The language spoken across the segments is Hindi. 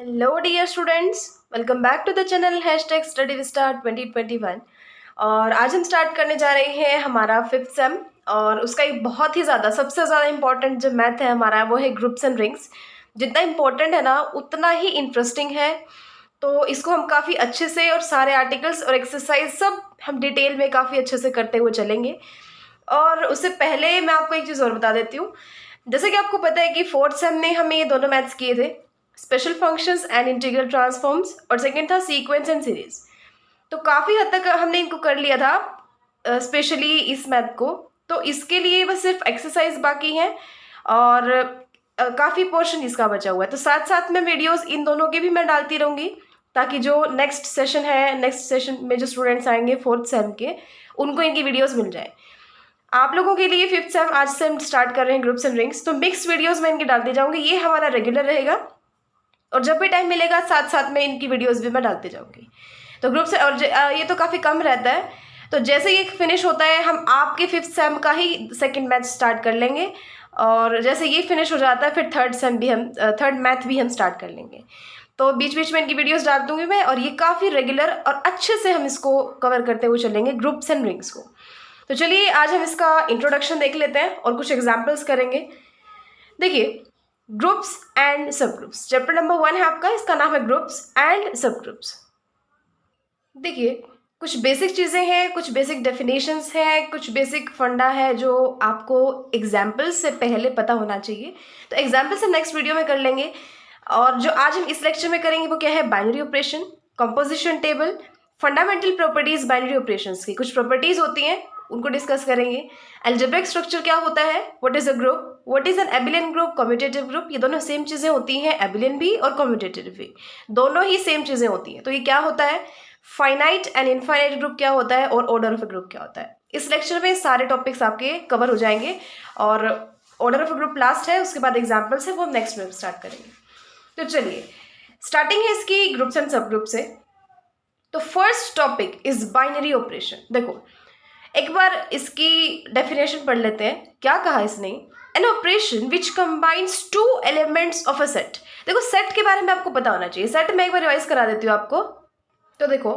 Hello dear students, welcome back to the channel hashtag study Vista 2021। और आज हम स्टार्ट करने जा रहे हैं हमारा फिफ्थ सेम। और उसका एक बहुत ही ज़्यादा सबसे ज़्यादा इम्पॉर्टेंट जो मैथ है हमारा वो है ग्रुप्स एंड रिंग्स। जितना इम्पोर्टेंट है ना उतना ही इंटरेस्टिंग है। तो इसको हम काफ़ी अच्छे से और सारे आर्टिकल्स और एक्सरसाइज सब हम डिटेल में काफ़ी अच्छे से करते हुए चलेंगे। और उससे पहले मैं आपको एक चीज़ और बता देती हूँ। जैसे कि आपको पता है कि फोर्थ सेम में हमें ये दोनों मैथ्स किए थे, special functions and integral transforms, और सेकंड था सीक्वेंस एंड सीरीज। तो काफ़ी हद तक हमने इनको कर लिया था, स्पेशली इस मैथ को। तो इसके लिए बस सिर्फ एक्सरसाइज बाकी है और काफ़ी पोर्शन इसका बचा हुआ है। तो साथ साथ में वीडियोस इन दोनों के भी मैं डालती रहूँगी ताकि जो नेक्स्ट सेशन में जो स्टूडेंट्स आएंगे फोर्थ सेम के, उनको इनकी वीडियोस मिल जाए। आप लोगों के लिए फिफ्थ सेम आज से हम स्टार्ट कर रहे हैं ग्रुप्स एंड रिंग्स, तो मिक्स वीडियोस में इनकी डालती जाऊंगी। ये हमारा रेगुलर रहेगा और जब भी टाइम मिलेगा साथ साथ में इनकी वीडियोस भी मैं डालती जाऊंगी। तो ग्रुप्स और ये तो काफ़ी कम रहता है। तो जैसे ये फिनिश होता है हम आपके फिफ्थ सेम का ही सेकंड मैथ स्टार्ट कर लेंगे। और जैसे ये फिनिश हो जाता है फिर थर्ड मैथ भी हम स्टार्ट कर लेंगे। तो बीच बीच में इनकी वीडियोस डाल दूंगी मैं, और ये काफ़ी रेगुलर और अच्छे से हम इसको कवर करते हुए चलेंगे ग्रुप्स एंड रिंग्स को। तो चलिए आज हम इसका इंट्रोडक्शन देख लेते हैं और कुछ एग्जाम्पल्स करेंगे। देखिए, ग्रुप्स एंड सब ग्रुप्स, चैप्टर नंबर 1 है आपका, इसका नाम है ग्रुप्स एंड सब ग्रुप्स। देखिए, कुछ बेसिक चीज़ें हैं, कुछ बेसिक डेफिनेशंस हैं, कुछ बेसिक फंडा है जो आपको एग्जाम्पल्स से पहले पता होना चाहिए। तो एग्जाम्पल्स हम नेक्स्ट वीडियो में कर लेंगे। और जो आज हम इस लेक्चर में करेंगे वो क्या है, binary operation, composition table, fundamental properties binary operations की। कुछ प्रॉपर्टीज होती हैं उनको डिस्कस करेंगे। अलजेब्रिक स्ट्रक्चर क्या होता है, what is a group, what is an abelian group, commutative group. ये दोनों सेम चीज़ें होती हैं, एबिलियन भी और कम्यूटेटिव भी, दोनों ही सेम चीज़ें होती हैं। तो ये क्या होता है, फाइनाइट एंड इनफाइनाइट ग्रुप क्या होता है, और ऑर्डर ऑफ अ ग्रुप क्या होता है। इस लेक्चर में सारे टॉपिक्स आपके कवर हो जाएंगे। और order of a group last है, उसके बाद एग्जाम्पल्स है वो हम नेक्स्ट में स्टार्ट करेंगे। तो चलिए स्टार्टिंग है इसकी ग्रुप्स एंड सब ग्रुप से। तो first topic is binary operation. देखो एक बार इसकी डेफिनेशन पढ़ लेते हैं। क्या कहा इसने, N operation which combines two elements of a set. देखो सेट के बारे में आपको पता होना चाहिए। सेट मैं एक बार रिवाइज करा देती हूँ आपको। तो देखो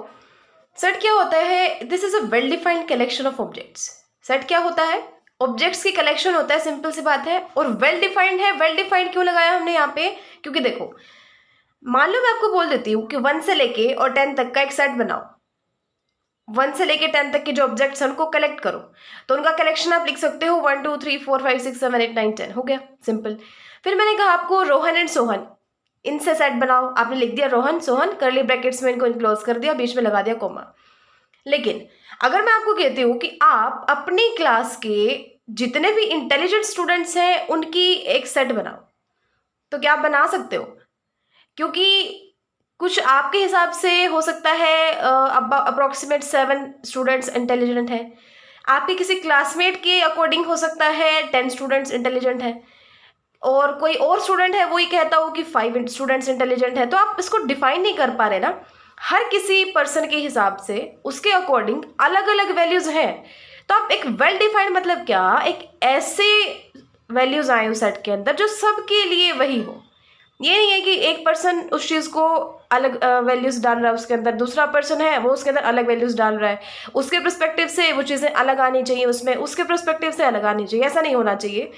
सेट क्या होता है, this is a well defined collection of objects. Set क्या होता है, ऑब्जेक्ट्स की कलेक्शन होता है, सिंपल सी बात है। और वेल डिफाइंड है। वेल डिफाइंड क्यों लगाया हमने यहाँ पे, क्योंकि देखो मान लो मैं आपको बोल देती हूँ कि 1 से लेके और 10 तक का एक सेट बनाओ। 1 से लेके 10 तक के जो ऑब्जेक्ट्स हैं उनको कलेक्ट करो। तो उनका कलेक्शन आप लिख सकते हो 1 2 3 4 5 6 7 8 9 10। हो गया सिंपल। फिर मैंने कहा आपको रोहन एंड सोहन, इनसे सेट बनाओ। आपने लिख दिया रोहन सोहन, करली ब्रैकेट्स में इनको इनक्लोज कर दिया, बीच में लगा दिया कोमा। लेकिन अगर मैं आपको कहती हूँ कि आप अपनी क्लास के जितने भी इंटेलिजेंट स्टूडेंट्स हैं उनकी एक सेट बनाओ, तो क्या आप बना सकते हो? क्योंकि कुछ आपके हिसाब से हो सकता है अब अप्रोक्सीमेट 7 स्टूडेंट्स इंटेलिजेंट हैं। आपके किसी क्लासमेट के अकॉर्डिंग हो सकता है 10 स्टूडेंट्स इंटेलिजेंट हैं, और कोई और स्टूडेंट है वो ही कहता हो कि 5 स्टूडेंट्स इंटेलिजेंट है। तो आप इसको डिफाइन नहीं कर पा रहे ना। हर किसी पर्सन के हिसाब से उसके अकॉर्डिंग अलग अलग वैल्यूज हैं। तो आप एक वेल डिफाइंड मतलब क्या, एक ऐसे वैल्यूज आए उस सेट के अंदर जो सबके लिए वही हो। ये नहीं है कि एक पर्सन उस चीज़ को अलग वैल्यूज डाल रहा है उसके अंदर, दूसरा पर्सन है वो उसके अंदर अलग वैल्यूज डाल रहा है। उसके पर्सपेक्टिव से वो चीज़ें अलग आनी चाहिए उसमें, उसके पर्सपेक्टिव से अलग आनी चाहिए, ऐसा नहीं होना चाहिए।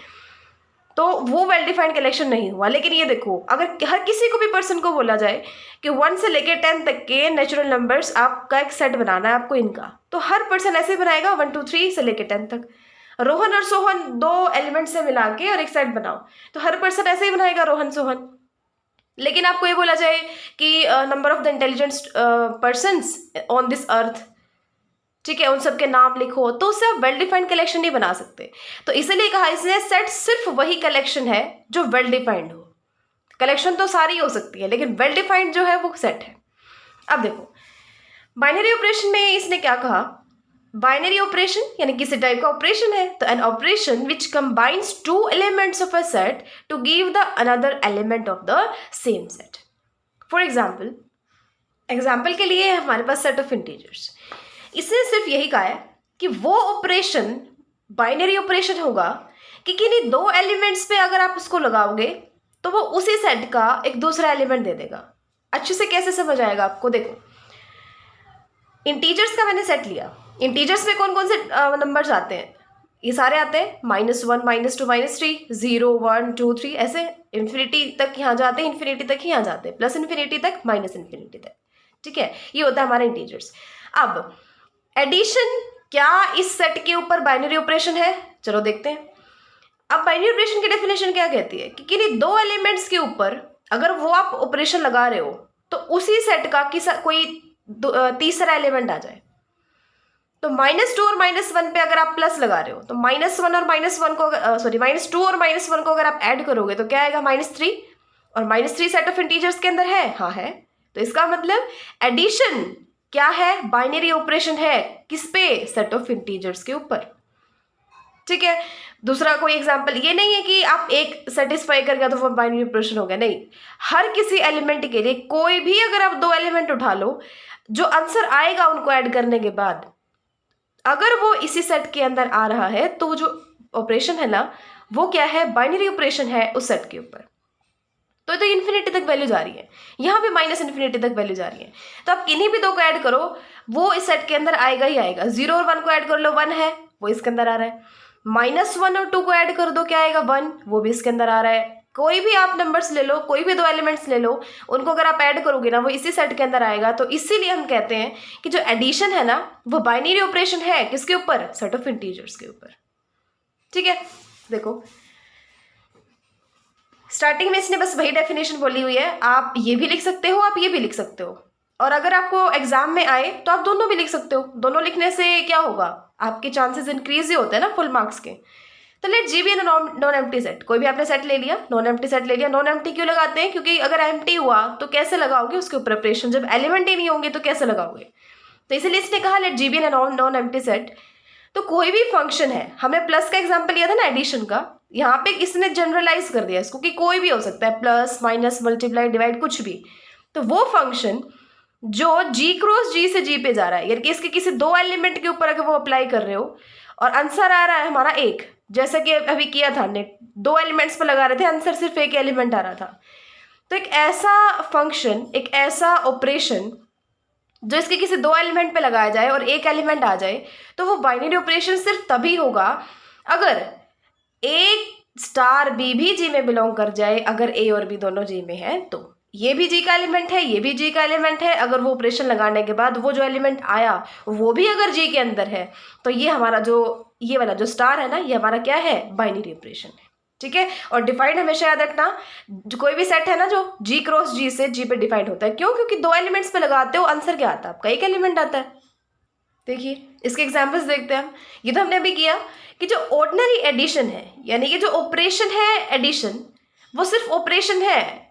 तो वो वेल डिफाइंड कलेक्शन नहीं हुआ। लेकिन ये देखो अगर हर किसी को भी पर्सन को बोला जाए कि 1 से लेकर 10 तक के नेचुरल नंबर्स आपका एक सेट बनाना है आपको इनका, तो हर पर्सन ऐसे बनाएगा 1 2 3 से लेकर 10 तक। रोहन और सोहन 2 एलिमेंट से मिला के और एक सेट बनाओ, तो हर पर्सन ऐसे ही बनाएगा रोहन सोहन। लेकिन आपको ये बोला जाए कि number of the intelligent persons on this earth, ठीक है, उन सब के नाम लिखो, तो उससे आप वेल डिफाइंड कलेक्शन नहीं बना सकते। तो इसलिए कहा इसने सेट सिर्फ वही कलेक्शन है जो वेल डिफाइंड हो। कलेक्शन तो सारी हो सकती है लेकिन वेल डिफाइंड जो है वो सेट है। अब देखो बाइनरी ऑपरेशन में इसने क्या कहा, बाइनरी ऑपरेशन यानी किसी टाइप का ऑपरेशन है, तो an operation which combines 2 elements of a set to give the another element of the same set. For example के लिए हमारे पास सेट ऑफ इंटीजर्स। इसने सिर्फ यही कहा है कि वो ऑपरेशन बाइनरी ऑपरेशन होगा कि किन्हीं 2 एलिमेंट्स पे अगर आप उसको लगाओगे तो वो उसी सेट का एक दूसरा एलिमेंट दे देगा। अच्छे से कैसे समझ आएगा आपको, देखो इंटीजर्स का मैंने सेट लिया, इंटीजर्स में कौन कौन से नंबर्स आते हैं, ये सारे आते हैं, -1 -2 -3 0 1 2 3 ऐसे इन्फिनिटी तक यहाँ जाते हैं, इन्फिनिटी तक ही यहाँ जाते हैं, प्लस इन्फिनिटी तक माइनस इन्फिनिटी तक, ठीक है, ये होता है हमारा इंटीजर्स। अब एडिशन क्या इस सेट के ऊपर बाइनरी ऑपरेशन है, चलो देखते हैं। अब बाइनरी ऑपरेशन की डेफिनेशन क्या कहती है कि किन्हीं दो एलिमेंट्स के ऊपर अगर वो आप ऑपरेशन लगा रहे हो तो उसी सेट का कोई तीसरा एलिमेंट आ जाए। तो -2 और -1 पे अगर आप प्लस लगा रहे हो तो -1 और -1 को -2 और -1 को अगर आप ऐड करोगे तो क्या आएगा, -3, और -3 सेट ऑफ इंटीजर्स के अंदर है, हाँ है। तो इसका मतलब एडिशन क्या है, बाइनरी ऑपरेशन है, किस पे, सेट ऑफ इंटीजर्स के ऊपर, ठीक है। दूसरा कोई एग्जांपल ये नहीं है कि आप एक सेटिस्फाई कर गया तो वो बाइनरी ऑपरेशन हो गया, नहीं, हर किसी एलिमेंट के लिए कोई भी अगर आप दो एलिमेंट उठा लो, जो आंसर आएगा उनको ऐड करने के बाद अगर वो इसी सेट के अंदर आ रहा है तो जो ऑपरेशन है ना वो क्या है, बाइनरी ऑपरेशन है उस सेट के ऊपर। तो इन्फिनिटी तक वैल्यू जा रही है, यहाँ पे -इन्फिनिटी तक वैल्यू जा रही है। तो आप किन्हीं भी दो को ऐड करो वो इस सेट के अंदर आएगा ही आएगा। 0 और 1 को ऐड कर लो, 1 है, वो इसके अंदर आ रहा है। -1 और 2 को ऐड कर दो, क्या आएगा, 1, वो भी इसके अंदर आ रहा है। कोई भी आप नंबर्स ले लो, कोई भी दो एलिमेंट्स ले लो, उनको अगर आप ऐड करोगे ना वो इसी सेट के अंदर आएगा। तो इसीलिए हम कहते हैं कि जो एडिशन है ना वो बाइनरी ऑपरेशन है, किसके ऊपर, सेट ऑफ इंटीजर्स के ऊपर, ठीक है। देखो स्टार्टिंग में इसने बस वही डेफिनेशन बोली हुई है, आप ये भी लिख सकते हो, आप ये भी लिख सकते हो, और अगर आपको एग्जाम में आए तो आप दोनों भी लिख सकते हो। दोनों लिखने से क्या होगा, आपके चांसेस इंक्रीज ही होते हैं ना फुल मार्क्स के। तो let G be an non empty set, कोई भी आपने सेट ले लिया, नॉन एम्प्टी सेट ले लिया। नॉन एम्प्टी क्यों लगाते हैं, क्योंकि अगर एम्प्टी हुआ तो कैसे लगाओगे उसके ऊपर ऑपरेशन, जब एलिमेंट ही नहीं होंगे तो कैसे लगाओगे। तो इसलिए इसने कहा let G be an non empty set. तो कोई भी फंक्शन है, हमने प्लस का एग्जाम्पल लिया था ना एडिशन का, यहाँ पे इसने जनरलाइज कर दिया इसको कि कोई भी हो सकता है, प्लस माइनस मल्टीप्लाई डिवाइड कुछ भी। तो वो फंक्शन जो जी क्रॉस जी से जी पे जा रहा है, यानी कि इसके किसी दो एलिमेंट के ऊपर अगर वो अप्लाई कर रहे हो और आंसर आ रहा है हमारा एक, जैसा कि अभी किया था हमने, दो एलिमेंट्स पर लगा रहे थे, आंसर सिर्फ एक एलिमेंट आ रहा था। तो एक ऐसा फंक्शन, एक ऐसा ऑपरेशन जो इसके किसी दो एलिमेंट पे लगाया जाए और एक एलिमेंट आ जाए, तो वो बाइनरी ऑपरेशन सिर्फ तभी होगा अगर एक स्टार बी भी जी में बिलोंग कर जाए, अगर ए और बी दोनों जी में है तो। ये भी जी का एलिमेंट है, ये भी जी का एलिमेंट है, अगर वो ऑपरेशन लगाने के बाद वो जो एलिमेंट आया वो भी अगर जी के अंदर है, तो ये हमारा जो ये वाला जो स्टार है ना, ये हमारा क्या है, बाइनरी ऑपरेशन है, ठीक है। और डिफाइंड हमेशा याद रखना, जो कोई भी सेट है ना जो जी क्रॉस जी से जी पे डिफाइंड होता है, क्यों, क्योंकि दो एलिमेंट्स पे लगाते हो, आंसर क्या आता है आपका, एक एलिमेंट आता है। देखिए इसके एग्जाम्पल्स देखते हैं हम। ये तो हमने अभी किया कि जो ऑर्डिनरी एडिशन है, यानी कि जो ऑपरेशन है एडिशन, वो सिर्फ ऑपरेशन है,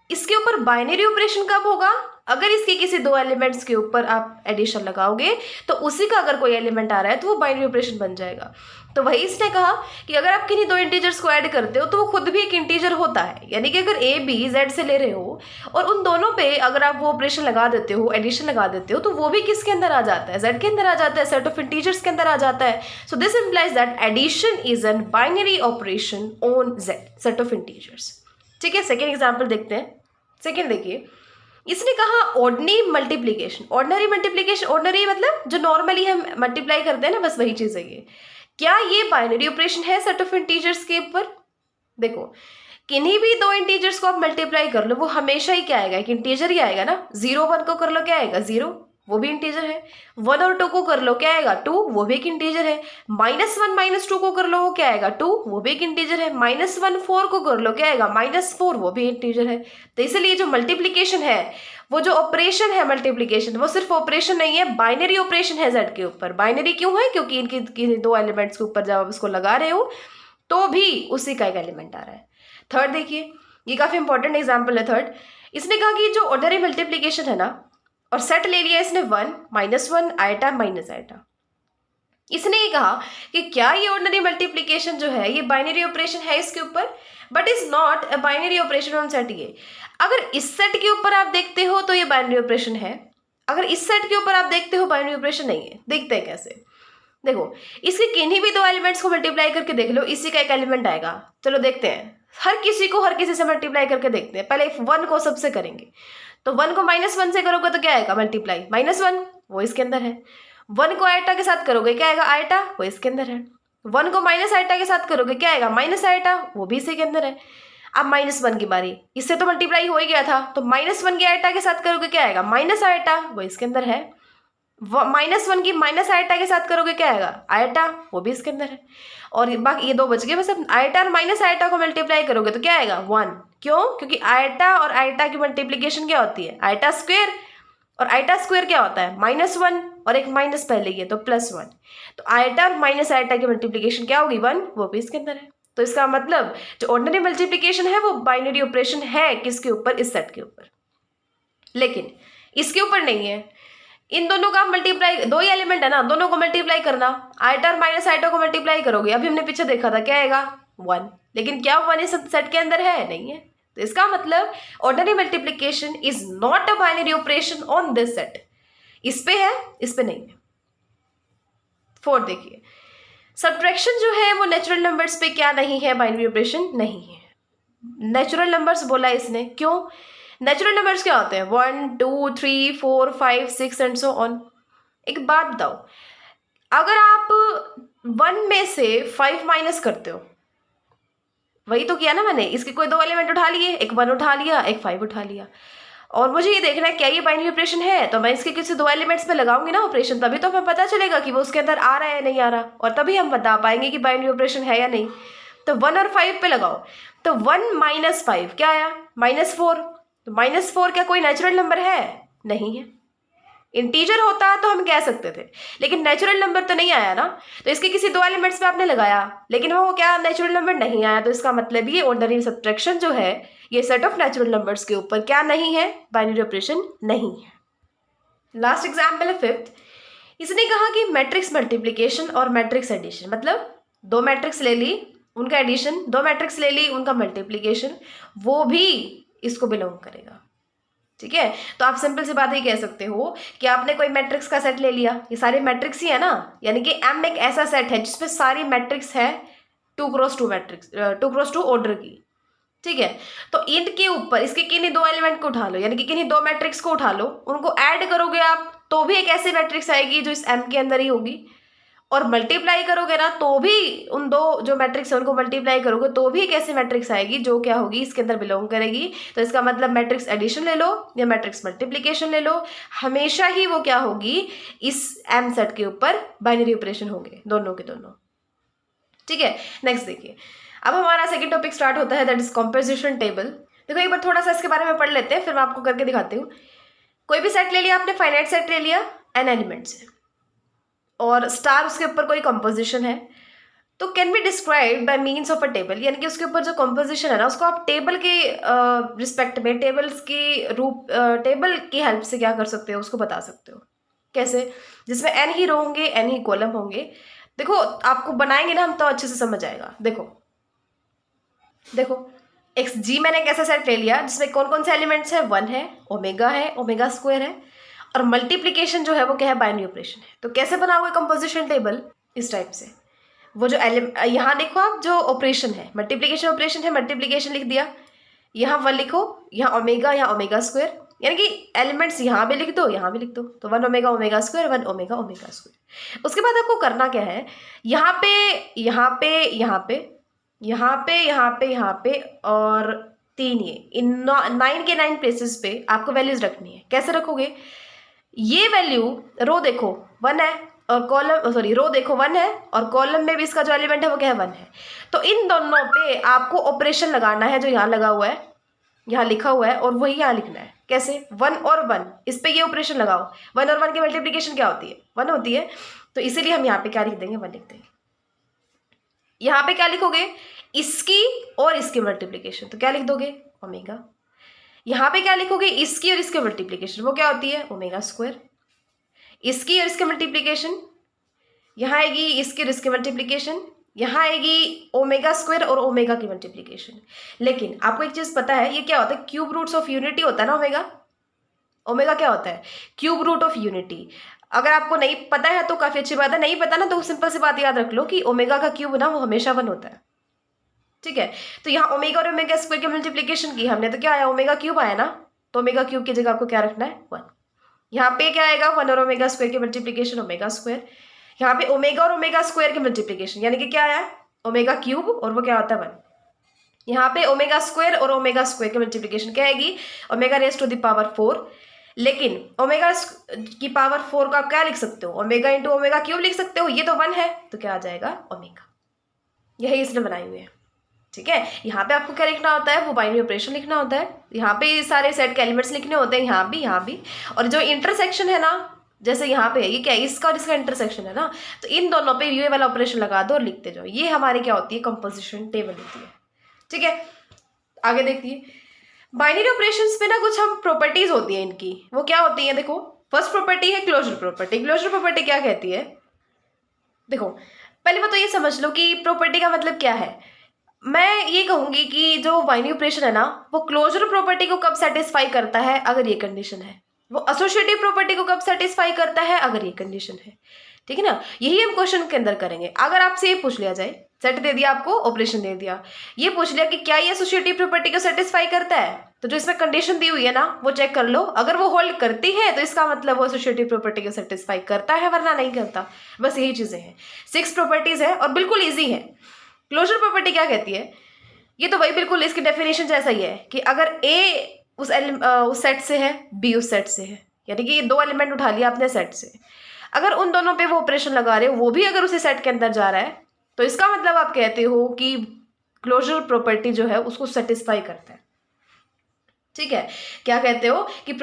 इसके ऊपर बाइनरी ऑपरेशन कब होगा, अगर इसके किसी दो एलिमेंट्स के ऊपर आप एडिशन लगाओगे तो उसी का अगर कोई एलिमेंट आ रहा है तो वो बाइनरी ऑपरेशन बन जाएगा। तो वही इसने कहा कि अगर आप किन्हीं दो इंटीजर्स को ऐड करते हो तो वो खुद भी एक इंटीजर होता है, यानी कि अगर ए बी जेड से ले रहे हो और उन दोनों पे अगर आप वो ऑपरेशन लगा देते हो, एडिशन लगा देते हो, तो वो भी किसके अंदर आ जाता है, जेड के अंदर आ जाता है, सेट ऑफ इंटीजर्स के अंदर आ जाता है। So this implies that addition is an binary operation on Z, set of integers, ठीक है। सेकेंड एग्जाम्पल देखते हैं। सेकेंड देखिए, इसने कहा ordinary multiplication. Ordinary multiplication, ordinary मतलब जो नॉर्मली हम मल्टीप्लाई करते हैं ना, बस वही चीज़ है ये। क्या ये बाइनरी ऑपरेशन है सेट ऑफ इंटीजर्स के ऊपर। देखो किन्हीं भी दो इंटीजर्स को आप मल्टीप्लाई कर लो, वो हमेशा ही क्या आएगा, एक इंटीजर ही आएगा ना। 0 1 को कर लो, क्या आएगा, 0, वो भी इंटीजर है। 1 और 2 को कर लो, क्या आएगा, 2, वो भी एक इंटीजर है। -1 -2 को कर लो, वो क्या आएगा, 2, वो भी एक इंटीजर है। -1 4 को कर लो, क्या आएगा, -4, वो भी इंटीजर है। तो इसलिए जो मल्टीप्लीकेशन है, वो जो ऑपरेशन है मल्टीप्लीकेशन, वो सिर्फ ऑपरेशन नहीं है, बाइनरी ऑपरेशन है जेड के ऊपर। बाइनरी क्यों है, क्योंकि इनकी दो एलिमेंट्स के ऊपर जब आप इसको लगा रहे हो तो भी उसी का एक एलिमेंट आ रहा है। थर्ड देखिए, ये काफी इंपॉर्टेंट एग्जाम्पल है थर्ड। इसने कहा कि जो ऑर्डिनरी मल्टीप्लीकेशन है ना, और सेट ले लिया इसने 1 -1 आइटा माइनस आइटा। इसने ये कहा कि क्या ये ऑर्डिनरी मल्टीप्लीकेशन जो है ये बाइनरी ऑपरेशन है इसके ऊपर, but is not a binary operation on set. ये अगर इस सेट के ऊपर आप देखते हो तो ये बाइनरी ऑपरेशन है, अगर इस सेट के ऊपर आप देखते हो बाइनरी ऑपरेशन नहीं है। देखते हैं कैसे। देखो इसके किन्हीं भी दो एलिमेंट्स को मल्टीप्लाई करके देख लो, इसी का एक एलिमेंट आएगा। चलो देखते हैं। हर किसी से मल्टीप्लाई करके देखते हैं। पहले 1 को सबसे करेंगे, तो 1 को -1 से करोगे तो क्या आएगा मल्टीप्लाई, -1 वो इसके अंदर है। 1 को आयटा के साथ करोगे क्या आएगा, आयटा वो इसके अंदर है। 1 को माइनस आयटा के साथ करोगे क्या आएगा, माइनस आयटा वो भी इसी के अंदर है। अब -1 की बारी, इससे तो मल्टीप्लाई हो ही गया था, तो -1 की आयटा के साथ करोगे क्या आएगा, माइनस आयटा वो इसके अंदर है। -1 की माइनस आयटा के साथ करोगे क्या आएगा, आयटा वो भी इसके अंदर है। और बाकी ये 2 बच गए बस। अब आयटा और माइनस आयटा को मल्टीप्लाई करोगे तो क्या आएगा, 1। क्यों, क्योंकि आयटा और आयटा की मल्टीप्लीकेशन क्या होती है, आयटा स्क्वायर, और आयटा स्क्वायर क्या होता है, -1, और एक माइनस पहले ही है तो +1। तो आयटा और माइनस आयटा की मल्टीप्लीकेशन क्या होगी, 1, वो भी इसके अंदर है। तो इसका मतलब जो ऑर्डिनरी मल्टीप्लीकेशन है वो बाइनरी ऑपरेशन है किसके ऊपर, इस सेट के ऊपर, लेकिन इसके ऊपर नहीं है। इन दोनों का मल्टीप्लाई, 2 ही एलिमेंट है ना, दोनों को मल्टीप्लाई करना, आयटा और माइनस आयटा को मल्टीप्लाई करोगे, अभी हमने पीछे देखा था क्या आएगा, 1। लेकिन क्या 1 इस सेट के अंदर है, नहीं है। तो इसका मतलब ordinary multiplication is not a binary operation on this set. इस पे है, इस पे नहीं है। 4 देखिए, सब्ट्रैक्शन जो है वो नेचुरल नंबर्स पे क्या नहीं है, बाइनरी ऑपरेशन नहीं है। नेचुरल नंबर्स बोला इसने, क्यों, नेचुरल नंबर्स क्या होते हैं, 1 2 3 4 5 6 एंड सो ऑन। एक बात बताओ, अगर आप 1 में से 5 माइनस करते हो, वही तो किया ना मैंने, इसके कोई 2 एलिमेंट उठा लिए, एक 1 उठा लिया, एक 5 उठा लिया, और मुझे ये देखना है क्या ये बाइनरी ऑपरेशन है, तो मैं इसके किसी 2 एलिमेंट्स पे लगाऊंगी ना ऑपरेशन, तभी तो हमें पता चलेगा कि वो उसके अंदर आ रहा है नहीं आ रहा, और तभी हम बता पाएंगे कि बाइनरी ऑपरेशन है या नहीं। तो 1 और 5 पे लगाओ, तो 1 - 5 क्या आया, -4। तो -4 क्या कोई नेचुरल नंबर है, नहीं है। इंटीजर होता तो हम कह सकते थे, लेकिन नेचुरल नंबर तो नहीं आया ना, तो इसके किसी 2 एलिमेंट्स पे आपने लगाया, लेकिन वो क्या नेचुरल नंबर नहीं आया, तो इसका मतलब ये ऑर्डिनरी सब्ट्रैक्शन जो है ये सेट ऑफ नेचुरल नंबर्स के ऊपर क्या नहीं है, बाइनरी ऑपरेशन नहीं है। लास्ट एग्जाम्पल है 5th। इसने कहा कि मैट्रिक्स मल्टीप्लीकेशन और मैट्रिक्स एडिशन, मतलब 2 मैट्रिक्स ले ली उनका एडिशन, 2 मैट्रिक्स ले ली उनका मल्टीप्लीकेशन, वो भी इसको बिलोंग करेगा। ठीक है, तो आप सिंपल सी बात ही कह सकते हो कि आपने कोई मैट्रिक्स का सेट ले लिया, ये सारे मैट्रिक्स ही है ना, यानी कि M एक ऐसा सेट है जिसमें सारी मैट्रिक्स है 2x2 मैट्रिक्स, 2x2 ऑर्डर की। ठीक है, तो इनके ऊपर इसके किन्हीं 2 एलिमेंट को उठा लो, यानी कि किन्हीं 2 मैट्रिक्स को उठा लो, उनको ऐड करोगे आप तो भी एक ऐसी मैट्रिक्स आएगी जो इस M के अंदर ही होगी, और मल्टीप्लाई करोगे ना तो भी उन 2 जो मैट्रिक्स है उनको मल्टीप्लाई करोगे तो भी एक ऐसी मैट्रिक्स आएगी जो क्या होगी, इसके अंदर बिलोंग करेगी। तो इसका मतलब मैट्रिक्स एडिशन ले लो या मैट्रिक्स मल्टीप्लिकेशन ले लो, हमेशा ही वो क्या होगी, इस M सेट के ऊपर बाइनरी ऑपरेशन होंगे, दोनों के दोनों। ठीक है, नेक्स्ट देखिए, अब हमारा सेकेंड टॉपिक स्टार्ट होता है, दैट इज कॉम्पोजिशन टेबल। देखो एक बार थोड़ा सा इसके बारे में पढ़ लेते हैं, फिर मैं आपको करके दिखाती हूँ। कोई भी सेट ले लिया आपने, फाइनाइट सेट ले लिया n एलिमेंट्स है, और स्टार उसके ऊपर कोई कंपोजिशन है, तो can be describe by means of a table, यानी कि उसके ऊपर जो कंपोजिशन है ना उसको आप टेबल के रिस्पेक्ट में, टेबल्स की रूप, टेबल की हेल्प से क्या कर सकते हो, उसको बता सकते हो। कैसे, जिसमें n ही रो होंगे, n ही कॉलम होंगे। देखो आपको बनाएंगे ना हम तो अच्छे से समझ आएगा। देखो देखो एक्स जी, मैंने एक ऐसा सेट ले लिया जिसमें कौन कौन से एलिमेंट्स है, 1 है, ओमेगा स्क्वायर है, और मल्टीप्लीकेशन जो है वो क्या है, बाइनरी ऑपरेशन है। तो कैसे बनाओगे कंपोजिशन टेबल, इस टाइप से, वो जो यहाँ देखो आप, जो ऑपरेशन है मल्टीप्लीकेशन ऑपरेशन है, मल्टीप्लीकेशन लिख दिया, यहाँ 1 लिखो, यहाँ ओमेगा, यहाँ ओमेगा स्क्वायर, यानी कि एलिमेंट्स यहाँ भी लिख दो, यहाँ भी लिख दो, तो 1 ओमेगा स्क्वायर, 1 ओमेगा स्क्वायर। उसके बाद आपको करना क्या है, यहाँ पे यहाँ पे यहाँ पे यहाँ पे यहाँ पे यहाँ पे और 3, ये इन 9 के 9 प्लेसेस पे आपको वैल्यूज रखनी है। कैसे रखोगे, ये वैल्यू, रो देखो 1 है और कॉलम, सॉरी रो देखो 1 है और कॉलम में भी इसका जो एलिमेंट है वो क्या है, 1 है। तो इन दोनों पे आपको ऑपरेशन लगाना है, जो यहाँ लगा हुआ है, यहाँ लिखा हुआ है, और वही यहाँ लिखना है। कैसे, 1 और 1, इस पे ये ऑपरेशन लगाओ। 1 और 1 की मल्टीप्लीकेशन क्या होती है, 1 होती है, तो इसीलिए हम यहाँ पे क्या लिख देंगे, 1 लिख देंगे। यहाँ पे क्या लिखोगे, इसकी और इसकी मल्टीप्लीकेशन, तो क्या लिख दोगे, ओमेगा। यहाँ पे क्या लिखोगे, इसकी और इसकी मल्टीप्लीकेशन, वो क्या होती है, ओमेगा स्क्वायर। इसकी और इसकी मल्टीप्लीकेशन यहाँ आएगी, इसकी और इसकी मल्टीप्लीकेशन यहाँ आएगी, ओमेगा स्क्वायर और ओमेगा की मल्टीप्लीकेशन। लेकिन आपको एक चीज पता है, ये क्या होता है, क्यूब रूट्स ऑफ यूनिटी होता है ना ओमेगा। ओमेगा क्या होता है, क्यूब रूट ऑफ यूनिटी। अगर आपको नहीं पता है तो काफी अच्छी बात है, नहीं पता ना तो सिंपल सी बात याद रख लो कि ओमेगा का क्यूब ना वो हमेशा 1 होता है। ठीक है। तो यहाँ ओमेगा और ओमेगा स्क्वायर की मल्टीप्लीकेशन की हमने, तो क्या आया, ओमेगा क्यूब आया ना, तो ओमेगा क्यूब की जगह आपको क्या रखना है, 1। यहाँ पे क्या आएगा, 1 और ओमेगा स्क्वायर की मल्टीप्लीकेशन ओमेगा स्क्वायर। यहाँ पे ओमेगा और ओमेगा स्क्वायर की मल्टीप्लीकेशन यानी कि क्या आया, ओमेगा क्यूब, और वो क्या होता है 1। यहाँ पे ओमेगा स्क्वायर और ओमेगा स्क्वायर की मल्टीप्लीकेशन क्या आएगी, omega raise to the power 4। लेकिन ओमेगा की पावर 4 को आप क्या लिख सकते हो, ओमेगा इंटू ओमेगा क्यूब लिख सकते हो, ये तो 1 है, तो क्या आ जाएगा, ओमेगा। यही इसने बनाई हुई है, ठीक है। यहाँ पे आपको क्या लिखना होता है, वो बाइनरी ऑपरेशन लिखना होता है। यहाँ पे सारे सेट के एलिमेंट्स लिखने होते हैं, यहाँ भी, यहाँ भी। और जो इंटरसेक्शन है ना, जैसे यहाँ पे ये क्या है, इसका और इसका इंटरसेक्शन है ना, तो इन दोनों पे ये वाला ऑपरेशन लगा दो और लिखते जाओ। ये हमारी क्या होती है, कंपोजिशन टेबल होती है, ठीक है। आगे देखिए, बाइनरी ऑपरेशंस में ना कुछ हम प्रॉपर्टीज होती हैं इनकी, वो क्या होती है, देखो। फर्स्ट प्रॉपर्टी है क्लोजर प्रॉपर्टी। क्लोजर प्रॉपर्टी क्या कहती है, देखो पहले बात तो ये समझ लो कि प्रॉपर्टी का मतलब क्या है। मैं ये कहूंगी कि जो बाइनरी ऑपरेशन है ना, वो क्लोजर प्रॉपर्टी को कब सेटिस्फाई करता है, अगर ये कंडीशन है। वो एसोसिएटिव प्रॉपर्टी को कब सेटिस्फाई करता है, अगर ये कंडीशन है, ठीक है ना। यही हम क्वेश्चन के अंदर करेंगे। अगर आपसे ये पूछ लिया जाए, सेट दे दिया आपको, ऑपरेशन दे दिया, ये पूछ लिया कि क्या ये एसोसिएटिव प्रॉपर्टी को सेटिस्फाई करता है, तो जो इसमें कंडीशन दी हुई है ना, वो चेक कर लो। अगर वो होल्ड करती है तो इसका मतलब वो एसोसिएटिव प्रॉपर्टी को सेटिस्फाई करता है, वरना नहीं करता। बस यही चीजें हैं, 6 प्रॉपर्टीज है और बिल्कुल ईजी है। क्लोजर प्रॉपर्टी क्या कहती है, ये तो वही बिल्कुल इसकी डेफिनेशन जैसा ही है कि अगर ए उस सेट से है, बी उस सेट से है, यानी कि ये 2 एलिमेंट उठा लिया आपने सेट से, अगर उन दोनों पे वो ऑपरेशन लगा रहे हो, वो भी अगर उसी सेट के अंदर जा रहा है, तो इसका मतलब आप कहते हो कि क्लोजर प्रॉपर्टी जो है उसको सेटिस्फाई करता है, ठीक है। क्या कहते हो कि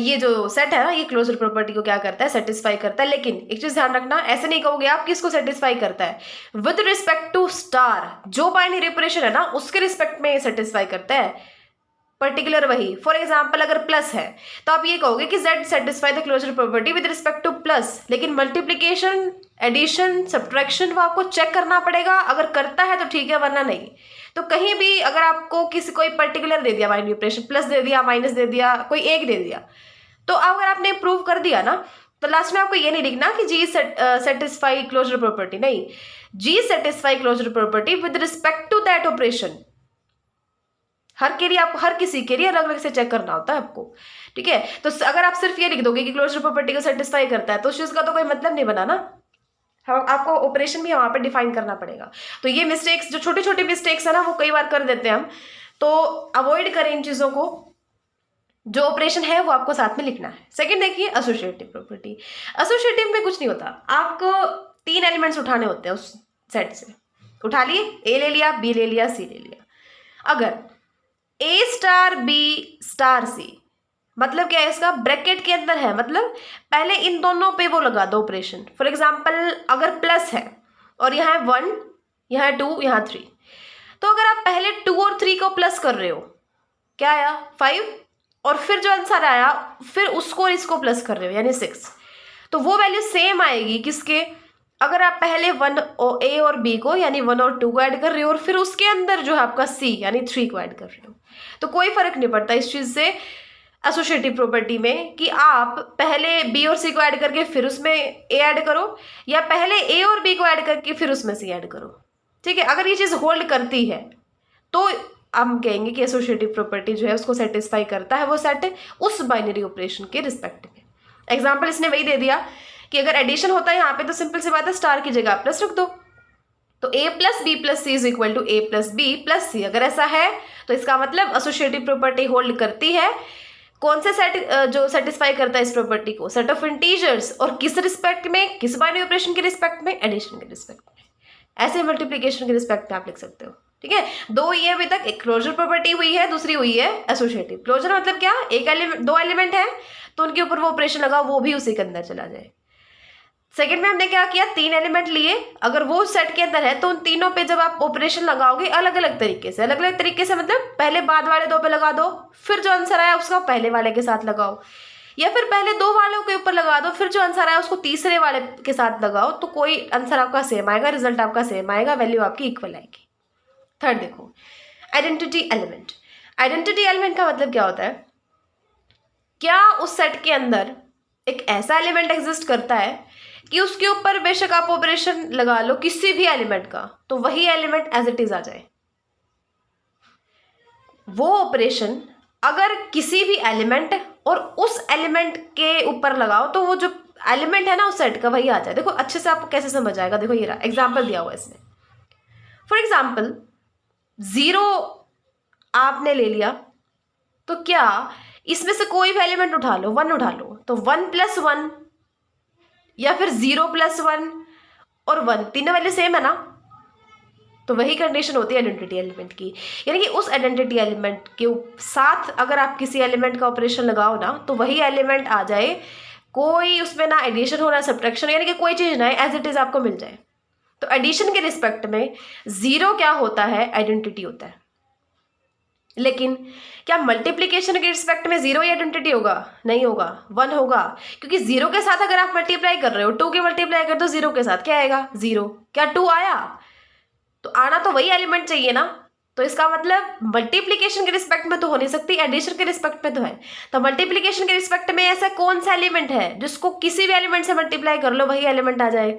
ये जो सेट है ना, ये क्लोजर प्रॉपर्टी को क्या करता है, सेटिस्फाई करता है। लेकिन एक चीज ध्यान रखना, ऐसे नहीं कहोगे आप किसको सेटिस्फाई करता है, विद रिस्पेक्ट टू स्टार, जो बाइनरी ऑपरेशन है ना उसके रिस्पेक्ट में सेटिस्फाई करता है, पर्टिकुलर वही। फॉर एग्जाम्पल अगर प्लस है तो आप ये कहोगे कि z satisfy the closure property with respect to plus. लेकिन मल्टीप्लीकेशन, एडिशन, सब्ट्रैक्शन वो आपको चेक करना पड़ेगा, अगर करता है तो ठीक है, वरना नहीं। तो कहीं भी अगर आपको किसी कोई पर्टिकुलर दे दिया बाइनरी ऑपरेशन, प्लस दे दिया, माइनस दे दिया, कोई एक दे दिया, तो अगर आपने प्रूव कर दिया ना, तो लास्ट में आपको ये नहीं लिखना कि जी सेटिस्फाई क्लोजर प्रॉपर्टी, नहीं, जी satisfy closure property with respect to that operation. हर के लिए आपको, हर किसी के लिए अलग अलग से चेक करना होता है आपको, ठीक है। तो अगर आप सिर्फ ये लिख दोगे कि क्लोजर प्रॉपर्टी को सेटिस्फाई करता है, तो उस चीज का तो कोई मतलब नहीं बना ना। आपको ऑपरेशन भी वहां पे डिफाइन करना पड़ेगा। तो ये मिस्टेक्स, जो छोटी छोटी मिस्टेक्स है ना, वो कई बार कर देते हैं हम, तो अवॉइड करें इन चीजों को। जो ऑपरेशन है वो आपको साथ में लिखना है। सेकंड देखिए, एसोसिएटिव प्रॉपर्टी। एसोसिएटिव में कुछ नहीं होता, आपको 3 एलिमेंट्स उठाने होते हैं उस सेट से। उठा लिए, ए ले लिया, बी ले लिया, सी ले लिया। अगर ए स्टार बी स्टार सी, मतलब क्या है इसका, ब्रैकेट के अंदर है, मतलब पहले इन दोनों पे वो लगा दो ऑपरेशन। फॉर एग्जाम्पल अगर प्लस है और यहाँ 1, यहाँ 2, यहाँ 3, तो अगर आप पहले 2 और 3 को प्लस कर रहे हो, क्या आया 5, और फिर जो आंसर आया फिर उसको और इसको प्लस कर रहे हो यानी 6, तो वो वैल्यू सेम आएगी किसके, अगर आप पहले 1 ए और बी को यानी 1 और 2 को ऐड कर रहे हो और फिर उसके अंदर जो है आपका सी यानी 3 को ऐड कर रहे हो, तो कोई फर्क नहीं पड़ता इस चीज से एसोसिएटिव प्रॉपर्टी में कि आप पहले बी और सी को ऐड करके फिर उसमें ए ऐड करो, या पहले ए और बी को ऐड करके फिर उसमें सी ऐड करो, ठीक है। अगर ये चीज होल्ड करती है तो हम कहेंगे कि एसोसिएटिव प्रॉपर्टी जो है उसको सेटिस्फाई करता है वो सेट उस बाइनरी ऑपरेशन के रिस्पेक्ट में। एग्जाम्पल इसने वही दे दिया कि अगर एडिशन होता है यहाँ पे, तो सिंपल सी बात है, स्टार की जगह प्लस रख दो, तो a plus B plus C is equal to A plus B plus C. अगर ऐसा है तो इसका मतलब एसोसिएटिव प्रॉपर्टी होल्ड करती है कौन से सेट, जो सेटिस्फाई करता है इस प्रॉपर्टी को, सेट ऑफ इंटीजर्स, और किस रिस्पेक्ट में, किस बाइनरी ऑपरेशन के रिस्पेक्ट में, एडिशन के रिस्पेक्ट में। ऐसे मल्टीप्लीकेशन के रिस्पेक्ट में आप लिख सकते हो, ठीक है। 2 हुई है अभी तक, एक क्लोजर प्रॉपर्टी हुई है, दूसरी हुई है एसोसिएटिव। क्लोजर मतलब क्या, एक एलिमेंट, 2 एलिमेंट है तो उनके ऊपर वो ऑपरेशन लगा, वो भी उसी के अंदर चला जाए। सेकंड में हमने क्या किया, 3 एलिमेंट लिए, अगर वो सेट के अंदर है तो उन तीनों पे जब आप ऑपरेशन लगाओगे अलग अलग तरीके से, अलग अलग तरीके से मतलब पहले बाद वाले 2 पे लगा दो, फिर जो आंसर आया उसका पहले वाले के साथ लगाओ, या फिर पहले 2 वालों के ऊपर लगा दो, फिर जो आंसर आया उसको तीसरे वाले के साथ लगाओ, तो कोई आंसर आपका सेम आएगा, रिजल्ट आपका सेम आएगा, वैल्यू आपकी इक्वल आएगी। थर्ड देखो, आइडेंटिटी एलिमेंट। आइडेंटिटी एलिमेंट का मतलब क्या होता है, क्या उस सेट के अंदर एक ऐसा एलिमेंट एग्जिस्ट करता है कि उसके ऊपर बेशक आप ऑपरेशन लगा लो किसी भी एलिमेंट का, तो वही एलिमेंट एज इट इज आ जाए, वो ऑपरेशन अगर किसी भी एलिमेंट और उस एलिमेंट के ऊपर लगाओ तो वो जो एलिमेंट है ना उस सेट का वही आ जाए। देखो अच्छे से आपको कैसे समझ आएगा, देखो ये रहा एग्जाम्पल दिया हुआ इसमें। फॉर एग्जाम्पल 0 आपने ले लिया, तो क्या इसमें से कोई भी एलिमेंट उठा लो, 1 उठा लो, तो 1 + 1 या फिर 0 + 1 और 1 तीनों वैल्यू सेम है ना, तो वही कंडीशन होती है आइडेंटिटी एलिमेंट की। यानी कि उस आइडेंटिटी एलिमेंट के साथ अगर आप किसी एलिमेंट का ऑपरेशन लगाओ ना तो वही एलिमेंट आ जाए, कोई उसमें ना एडिशन हो ना सब्ट्रैक्शन, यानी कि कोई चीज़ ना एज इट इज़ आपको मिल जाए। तो एडिशन के रिस्पेक्ट में 0 क्या होता है, आइडेंटिटी होता है। लेकिन क्या मल्टीप्लीकेशन के रिस्पेक्ट में 0 ही आइडेंटिटी होगा? नहीं होगा, 1 होगा, क्योंकि 0 के साथ अगर आप मल्टीप्लाई कर रहे हो, 2 के मल्टीप्लाई कर दो 0 के साथ क्या आएगा? 0। क्या 2 आया? तो आना तो वही एलिमेंट चाहिए ना। तो इसका मतलब मल्टीप्लीकेशन के रिस्पेक्ट में तो हो नहीं सकती, एडिशन के रिस्पेक्ट में तो है। तो मल्टीप्लीकेशन के रिस्पेक्ट में ऐसा कौन सा एलिमेंट है जिसको किसी भी एलिमेंट से मल्टीप्लाई कर लो वही एलिमेंट आ जाए?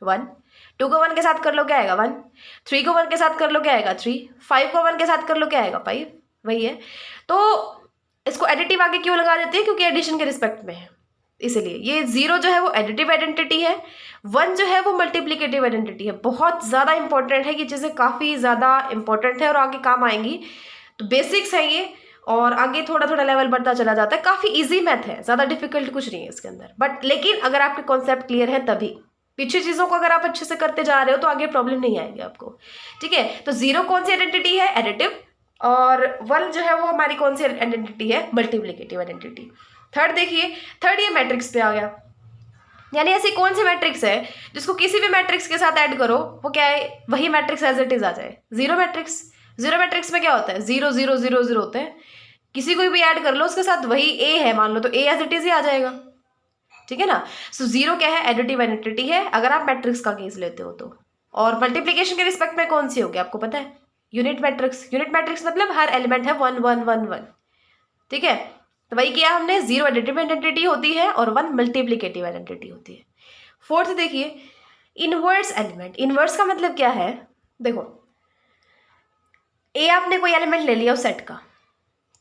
1। 2 को 1 के साथ कर लो क्या आएगा? 1। 3 को 1 के साथ कर लो क्या आएगा? 3। 5 को 1 के साथ कर लो क्या आएगा? 5। वही है। तो इसको एडिटिव आगे क्यों लगा देते हैं? क्योंकि एडिशन के रिस्पेक्ट में है, इसीलिए ये 0 जो है वो एडिटिव आइडेंटिटी है, 1 जो है वो मल्टीप्लिकेटिव आइडेंटिटी है। बहुत ज़्यादा इंपॉर्टेंट है, ये चीज़ें काफ़ी ज़्यादा इंपॉर्टेंट है और आगे काम आएंगी। तो बेसिक्स है ये, और आगे थोड़ा थोड़ा लेवल बढ़ता चला जाता है। काफ़ी इजी मैथ है, ज़्यादा डिफिकल्ट कुछ नहीं है इसके अंदर, बट लेकिन अगर आपके कॉन्सेप्ट क्लियर है तभी। पीछे चीज़ों को अगर आप अच्छे से करते जा रहे हो तो आगे प्रॉब्लम नहीं आएगी आपको, ठीक है। तो 0 कौन सी आइडेंटिटी है? एडिटिव। और 1 जो है वो हमारी कौन सी आइडेंटिटी है? Multiplicative identity. थर्ड देखिए, थर्ड ये मैट्रिक्स पे आ गया। यानी ऐसी कौन सी मैट्रिक्स है जिसको किसी भी मैट्रिक्स के साथ ऐड करो वो क्या है? वही मैट्रिक्स एज इट इज आ जाए। Zero matrix. जीरो मैट्रिक्स में क्या होता है? 0 0 0 0 होते हैं, किसी को भी ऐड कर लो उसके साथ वही ए है मान लो, तो ए एज इट इज ही आ जाएगा, ठीक है ना। सो 0 क्या है? एडिटिव आइडेंटिटी है अगर आप मैट्रिक्स का केस लेते हो तो। और मल्टीप्लीकेशन के रिस्पेक्ट में कौन सी होगी आपको पता है? Unit matrix. यूनिट मैट्रिक्स मतलब हर एलिमेंट है 1 1 1 1, ठीक है। तो वही किया हमने, 0 एडिटिव आइडेंटिटी होती है और 1 मल्टीप्लिकेटिव आइडेंटिटी होती है। फोर्थ देखिए, इनवर्स एलिमेंट। इनवर्स का मतलब क्या है? देखो ए आपने कोई एलिमेंट ले लिया उस सेट का,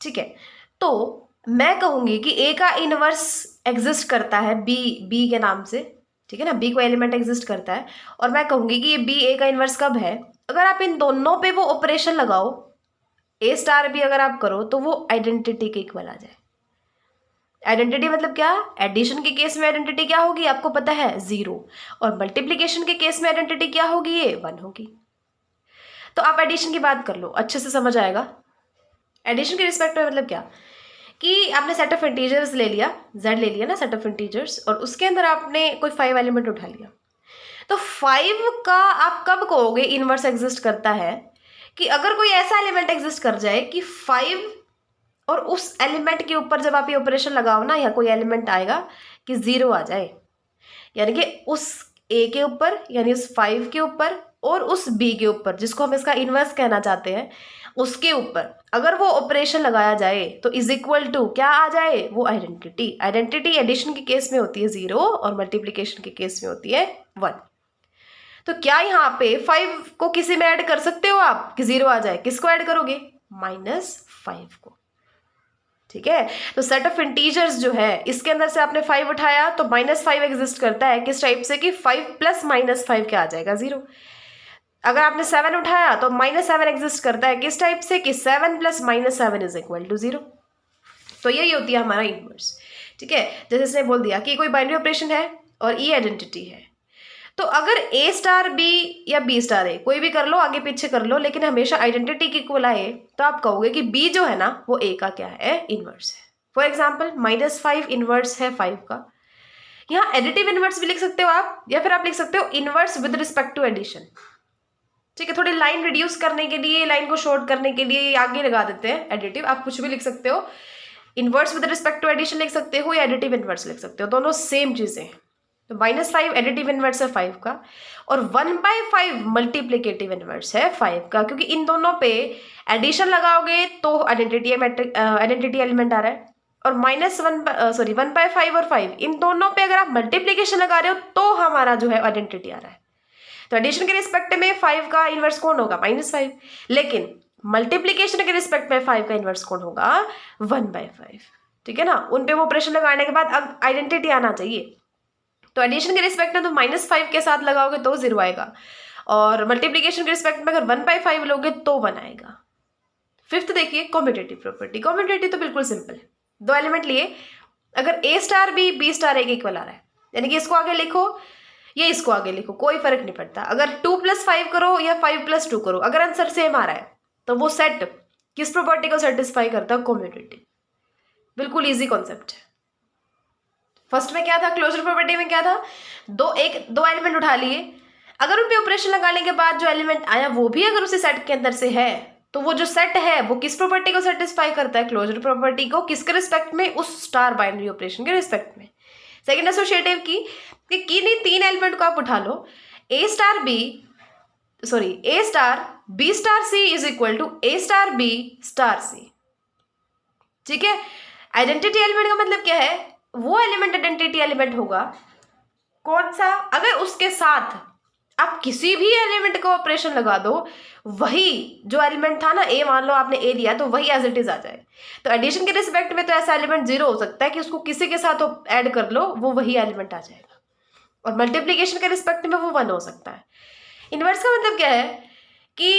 ठीक है, तो मैं कहूंगी कि ए का इनवर्स एग्जिस्ट करता है बी के नाम से, ठीक है ना। बी कोई एलिमेंट एग्जिस्ट करता है और मैं कहूंगी कि ये बी ए का इनवर्स कब है? अगर आप इन दोनों पे वो ऑपरेशन लगाओ, ए स्टार बी अगर आप करो तो वो आइडेंटिटी के इक्वल आ जाए। आइडेंटिटी मतलब क्या? एडिशन के केस में आइडेंटिटी क्या होगी आपको पता है? 0। और मल्टीप्लिकेशन के केस में आइडेंटिटी क्या होगी? ये 1 होगी। तो आप एडिशन की बात कर लो, अच्छे से समझ आएगा। एडिशन के रिस्पेक्ट में मतलब क्या कि आपने सेट ऑफ इंटीजर्स ले लिया, z ले लिया ना, सेट ऑफ इंटीजर्स, और उसके अंदर आपने कोई 5 एलिमेंट उठा लिया। तो 5 का आप कब कहोगे इनवर्स एग्जिस्ट करता है? कि अगर कोई ऐसा एलिमेंट एग्जिस्ट कर जाए कि 5 और उस एलिमेंट के ऊपर जब आप ये ऑपरेशन लगाओ ना, या कोई एलिमेंट आएगा कि 0 आ जाए, यानी कि उस ए के ऊपर यानी उस 5 के ऊपर और उस बी के ऊपर जिसको हम इसका इनवर्स कहना चाहते हैं उसके ऊपर अगर वो ऑपरेशन लगाया जाए तो इज इक्वल टू क्या आ जाए? वो आइडेंटिटी। आइडेंटिटी एडिशन के केस में होती है 0 और मल्टीप्लिकेशन के केस में होती है 1। तो क्या यहाँ पे 5 को किसी में ऐड कर सकते हो आप कि 0 आ जाए? किसको ऐड करोगे? -5 को, ठीक है। तो सेट ऑफ इंटीजर्स जो है इसके अंदर से आपने 5 उठाया तो -5 एग्जिस्ट करता है किस टाइप से कि 5 + -5 क्या आ जाएगा? 0। अगर आपने 7 उठाया तो -7 एग्जिस्ट करता है किस टाइप से कि 7 + -7 = 0। तो यही होती है हमारा इनवर्स, ठीक है। जैसे इसने बोल दिया कि कोई बाइनरी ऑपरेशन है और ई आइडेंटिटी है, तो अगर ए स्टार बी या बी स्टार ए कोई भी कर लो, आगे पीछे कर लो, लेकिन हमेशा आइडेंटिटी की इक्वल आए तो आप कहोगे कि बी जो है ना वो ए का क्या है? इनवर्स है। फॉर एग्जाम्पल -5 इनवर्स है 5 का। यहाँ एडिटिव इनवर्स भी लिख सकते हो आप, या फिर आप लिख सकते हो inverse with respect to addition, ठीक है। थोड़ी लाइन रिड्यूस करने के लिए, लाइन को शॉर्ट करने के लिए आगे लगा देते हैं एडिटिव। आप कुछ भी लिख सकते हो, inverse with respect to addition लिख सकते हो या एडिटिव इनवर्स लिख सकते हो, दोनों सेम चीजें। तो -5 एडिटिव इनवर्स है 5 का और 1/5 मल्टीप्लिकेटिव इनवर्स है 5 का, क्योंकि इन दोनों पे एडिशन लगाओगे तो आइडेंटिटी आइडेंटिटी एलिमेंट आ रहा है, और -1/5 और 5 इन दोनों पे अगर आप मल्टीप्लिकेशन लगा रहे हो तो हमारा जो है आइडेंटिटी आ रहा है। तो एडिशन के रिस्पेक्ट में 5 का इनवर्स कौन होगा? -5। लेकिन मल्टीप्लीकेशन के रिस्पेक्ट में 5 का इन्वर्स कौन होगा? 1/5। ठीक है ना, उन पे वो ऑपरेशन लगाने के बाद अब आइडेंटिटी आना चाहिए। तो एडिशन के रिस्पेक्ट में तो -5 के साथ लगाओगे तो 0 आएगा, और मल्टीप्लीकेशन के रिस्पेक्ट में अगर 1/5 लोगे तो 1 आएगा। फिफ्थ देखिए कॉम्यूटेटिव प्रॉपर्टी। कॉम्यूटेटिव तो बिल्कुल सिंपल है, दो एलिमेंट लिए, अगर A star B star A के इक्वल आ रहा है, यानी कि इसको आगे लिखो या इसको आगे लिखो, कोई फर्क नहीं पड़ता। अगर 2+5 करो या 5+2 करो, अगर आंसर सेम आ रहा है तो वो सेट किस प्रॉपर्टी को सेटिस्फाई करता है? कॉम्यूटेटिव। बिल्कुल इजी कॉन्सेप्ट है। फर्स्ट में क्या था, क्लोजर प्रॉपर्टी में क्या था, दो एलिमेंट उठा लिए, अगर उन पे ऑपरेशन लगाने के बाद जो एलिमेंट आया वो भी अगर उसी सेट के अंदर से है, तो वो जो सेट है वो किस प्रॉपर्टी को सेटिस्फाई करता है? क्लोजर प्रॉपर्टी को। किसके रिस्पेक्ट में? उस स्टार बाइनरी ऑपरेशन के रिस्पेक्ट में। सेकंड एसोसिएटिव की नहीं, 3 एलिमेंट को आप उठा लो, A star B star C is equal to A star B star C। ठीक है, आइडेंटिटी एलिमेंट का मतलब क्या है? वो एलिमेंट आइडेंटिटी एलिमेंट होगा कौन सा? अगर उसके साथ आप किसी भी एलिमेंट को ऑपरेशन लगा दो, वही जो एलिमेंट था ना A, मान लो आपने A लिया तो वही एज इट इज आ जाए। तो एडिशन के रिस्पेक्ट में तो ऐसा एलिमेंट 0 हो सकता है कि उसको किसी के साथ ऐड कर लो वो वही एलिमेंट आ जाएगा, और मल्टीप्लीकेशन के रिस्पेक्ट में वो 1 हो सकता है। इनवर्स का मतलब क्या है कि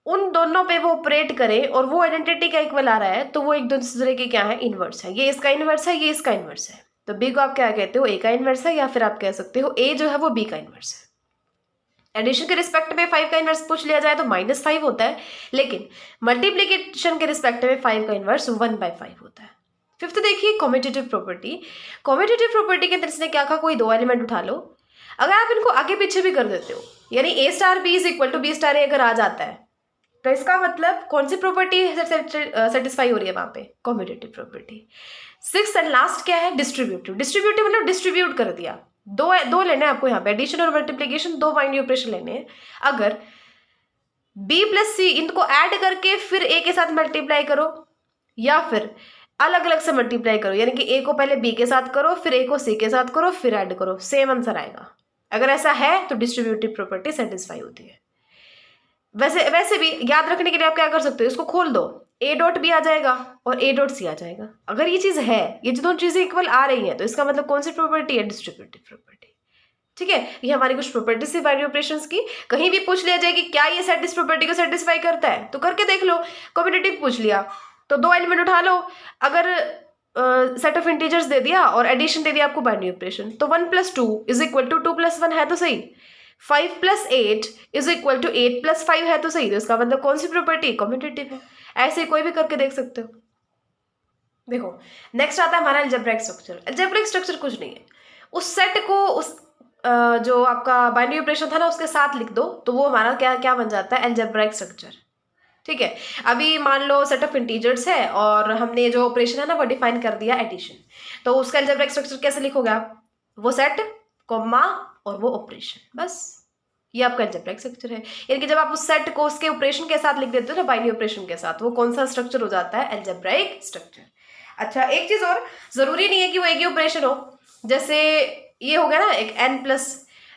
उन दोनों पे वो ऑपरेट करे और वो आइडेंटिटी का इक्वल आ रहा है, तो वो एक दूसरे के क्या है? इनवर्स है। ये इसका इनवर्स है, ये इसका इनवर्स है। तो बी को आप क्या कहते हो? A का इनवर्स है, या फिर आप कह सकते हो A जो है वो B का इनवर्स है। एडिशन के रिस्पेक्ट में 5 का इनवर्स पूछ लिया जाए तो -5 होता है, लेकिन मल्टीप्लीकेशन के रिस्पेक्ट में 5 का इनवर्स 1/5 होता है। फिफ्थ देखिए कॉम्यूटेटिव प्रॉपर्टी। कॉम्यूटेटिव प्रॉपर्टी के अंदर इसने क्या कहा, कोई दो एलिमेंट उठा लो, अगर आप इनको आगे पीछे भी कर देते हो, यानी A star B is equal to B star A अगर आ जाता है, तो इसका मतलब कौन सी प्रॉपर्टी सेटिस्फाई हो रही है वहां पे? Commutative property. Sixth and last क्या है? डिस्ट्रीब्यूटिव। डिस्ट्रीब्यूटिव मतलब डिस्ट्रीब्यूट कर दिया, दो लेने हैं आपको यहाँ पे, एडिशन और मल्टीप्लीकेशन, दो बाइनरी ऑपरेशन लेने हैं। अगर B + C इनको ऐड करके फिर A के साथ मल्टीप्लाई करो, या फिर अलग अलग से मल्टीप्लाई करो, यानी कि A को पहले B के साथ करो, फिर A को C के साथ करो, फिर ऐड करो, सेम आंसर आएगा। अगर ऐसा है तो डिस्ट्रीब्यूटिव प्रॉपर्टी सेटिस्फाई होती है। वैसे भी याद रखने के लिए आप क्या कर सकते हो, इसको खोल दो, A डॉट B आ जाएगा और A डॉट C आ जाएगा। अगर ये चीज है, ये जो दोनों चीजें इक्वल आ रही हैं, तो इसका मतलब कौन सी प्रॉपर्टी है? Distributive property. ठीक है, ये हमारी कुछ प्रॉपर्टीज थी बाइनरी ऑपरेशंस की। कहीं भी पूछ लिया जाए कि क्या ये सेट इस प्रॉपर्टी को सेटिस्फाई करता है, तो करके देख लो। कॉम्यूटेटिव पूछ लिया तो दो एलिमेंट उठा लो, अगर सेट ऑफ इंटीजर्स दे दिया और एडिशन दे दिया आपको बाइनरी ऑपरेशन, तो 1 + 2 इज इक्वल टू 2 + 1 है तो सही, 5 + 8 इज इक्वल टू 8 + 5 है तो सही। तो इसका मतलब कौन सी प्रॉपर्टी? कॉम्यूटेटिव है। ऐसे कोई भी करके देख सकते हो। देखो नेक्स्ट आता है हमारा अलजेब्राइक स्ट्रक्चर। अलजेब्राइक स्ट्रक्चर कुछ नहीं है, उस सेट को उस जो आपका बाइनरी ऑपरेशन था ना उसके साथ लिख दो, तो वो हमारा क्या क्या बन जाता है? Algebraic structure. ठीक है, अभी मान लो सेट ऑफ इंटीजर्स है और हमने जो ऑपरेशन है ना वो डिफाइन कर दिया एडिशन, तो उसका अलजेब्राइक स्ट्रक्चर कैसे लिखोगे आप? वो सेट कॉमा और वो ऑपरेशन, बस ये आपका अलजेब्राइक स्ट्रक्चर है। यानी कि जब आप उस सेट को उसके ऑपरेशन के साथ लिख देते हो ना, बाइनरी ऑपरेशन के साथ, वो कौन सा स्ट्रक्चर हो जाता है? Algebraic structure. अच्छा, एक चीज और, जरूरी नहीं है कि वो एक ही ऑपरेशन हो। जैसे ये हो गया ना एक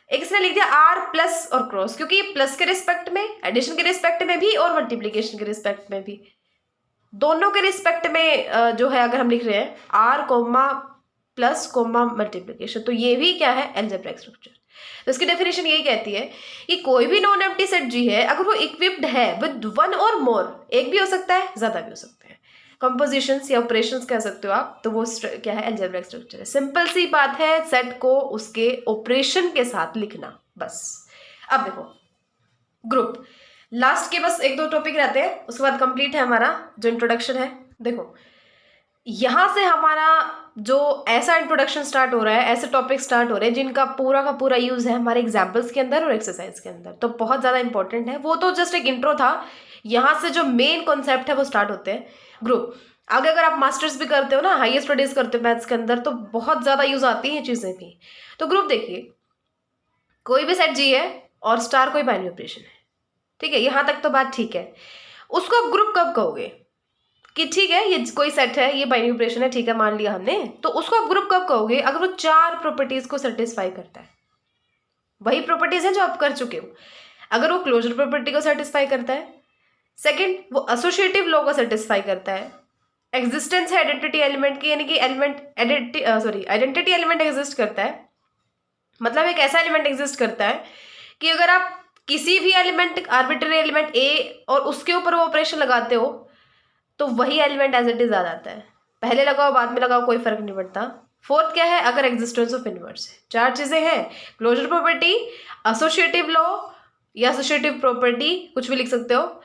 एक इसने लिख दिया R+ और क्रॉस, क्योंकि प्लस के रिस्पेक्ट में, एडिशन के रिस्पेक्ट में भी और मल्टीप्लीकेशन के रिस्पेक्ट में भी, दोनों के रिस्पेक्ट में जो है अगर हम लिख रहे हैं R+, मल्टीप्लीकेशन, तो ये भी क्या है? Algebraic structure. तो इसकी डेफिनेशन यही कहती है कि कोई भी नॉन एम्प्टी सेट G है, अगर वो इक्विप्ड है विद 1 और मोर, एक भी हो सकता है ज्यादा भी हो सकते हैं, कंपोजिशंस या ऑपरेशंस कह सकते हो आप, तो वो क्या है? अलजेब्राइक स्ट्रक्चर है। सिंपल सी बात है, सेट को उसके ऑपरेशन के साथ लिखना, बस। अब देखो ग्रुप, लास्ट के बस 1-2 टॉपिक रहते हैं, उसके बाद कंप्लीट है हमारा जो इंट्रोडक्शन है। देखो यहां से हमारा जो ऐसा इंट्रोडक्शन स्टार्ट हो रहा है, ऐसे टॉपिक स्टार्ट हो रहे हैं जिनका पूरा का पूरा यूज है हमारे एग्जाम्पल्स के अंदर और एक्सरसाइज के अंदर, तो बहुत ज्यादा इंपॉर्टेंट है। वो तो जस्ट एक इंट्रो था, यहाँ से जो मेन कॉन्सेप्ट है वो स्टार्ट होते हैं। ग्रुप आगे अगर आप मास्टर्स भी करते हो ना, हाईयर स्टडीज करते हो मैथ्स के अंदर, तो बहुत ज्यादा यूज आती हैं ये चीजें भी। तो ग्रुप देखिए, कोई भी सेट G है और स्टार कोई बाइनरी ऑपरेशन है, ठीक है, यहां तक तो बात ठीक है। उसको आप ग्रुप कब कहोगे कि ठीक है ये कोई सेट है, ये बाइनरी ऑपरेशन है, ठीक है मान लिया हमने, तो उसको आप ग्रुप कब कहोगे? अगर वो 4 प्रॉपर्टीज को सेटिस्फाई करता है, वही प्रॉपर्टीज है जो आप कर चुके हो। अगर वो क्लोजर प्रॉपर्टी को सेटिस्फाई करता है, सेकंड, वो एसोसिएटिव लॉ को सेटिस्फाई करता है। एग्जिस्टेंस है आइडेंटिटी एलिमेंट की, यानी कि आइडेंटिटी एलिमेंट एग्जिस्ट करता है, मतलब एक ऐसा एलिमेंट एग्जिस्ट करता है कि अगर आप किसी भी एलिमेंट, आर्बिट्ररी एलिमेंट ए और उसके ऊपर वो ऑपरेशन लगाते हो तो वही एलिमेंट एज इट इज आ जाता है। पहले लगाओ बाद में लगाओ कोई फर्क नहीं पड़ता। फोर्थ क्या है, अगर एग्जिस्टेंस ऑफ इनवर्स है। चार चीजें हैं, क्लोजर प्रॉपर्टी, एसोसिएटिव लॉ या एसोसिएटिव प्रॉपर्टी, कुछ भी लिख सकते हो,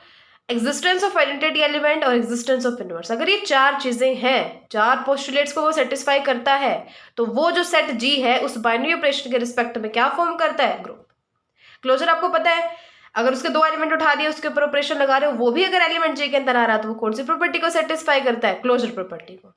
एग्जिस्टेंस ऑफ आइडेंटिटी एलिमेंट और एग्जिस्टेंस ऑफ इनवर्स। अगर ये चार चीजें हैं, चार पोस्टुलेट्स को वो सेटिस्फाई करता है, तो वो जो सेट जी है उस बाइनरी ऑपरेशन के रिस्पेक्ट में क्या फॉर्म करता है, ग्रुप। क्लोजर आपको पता है, अगर उसके दो एलिमेंट उठा दिए उसके ऊपर ऑपरेशन लगा रहे हो, वो भी अगर एलिमेंट जे के अंदर आ रहा है तो वो कौन सी प्रॉपर्टी को सेटिस्फाई करता है, क्लोजर प्रॉपर्टी को।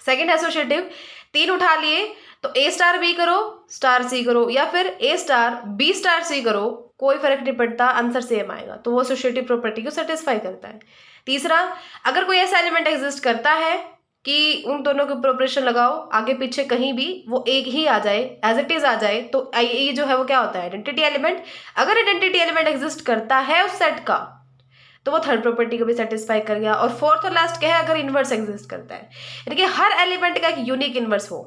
सेकंड एसोसिएटिव, तीन उठा लिए तो ए स्टार बी करो, स्टार सी करो, या फिर ए स्टार बी स्टार सी करो, कोई फर्क नहीं पड़ता, आंसर सेम आएगा, तो वो एसोसिएटिव प्रॉपर्टी को सेटिस्फाई करता है। तीसरा, अगर कोई ऐसा एलिमेंट एग्जिस्ट करता है कि उन दोनों के ऊपर ऑपरेशन लगाओ, आगे पीछे कहीं भी वो एक ही आ जाए, एज इट इज आ जाए, तो ये जो है वो क्या होता है, आइडेंटिटी एलिमेंट। अगर आइडेंटिटी एलिमेंट एग्जिस्ट करता है उस सेट का तो वो थर्ड प्रॉपर्टी को भी सेटिस्फाई कर गया। और फोर्थ और लास्ट क्या है, अगर इनवर्स एग्जिस्ट करता है, यानी कि हर एलिमेंट का एक यूनिक इनवर्स हो।